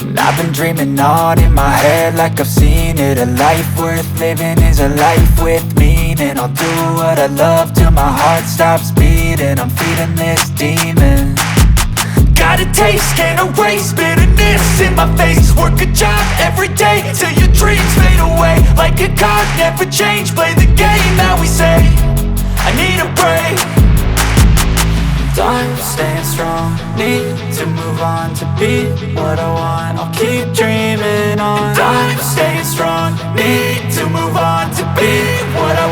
And I've been dreaming on in my head like I've seen it. A life worth living is a life with meaning. I'll do what I love till my heart stops beating. I'm feeding this demon. Got a taste, can't erase bitterness in my face. Work a job every day till your dreams fade away. Like a card, never change, play the game that we say. I need a break. I'm staying strong, need to move on to be what I want. I'll keep dreaming on. I'm staying strong, need to move on to be what I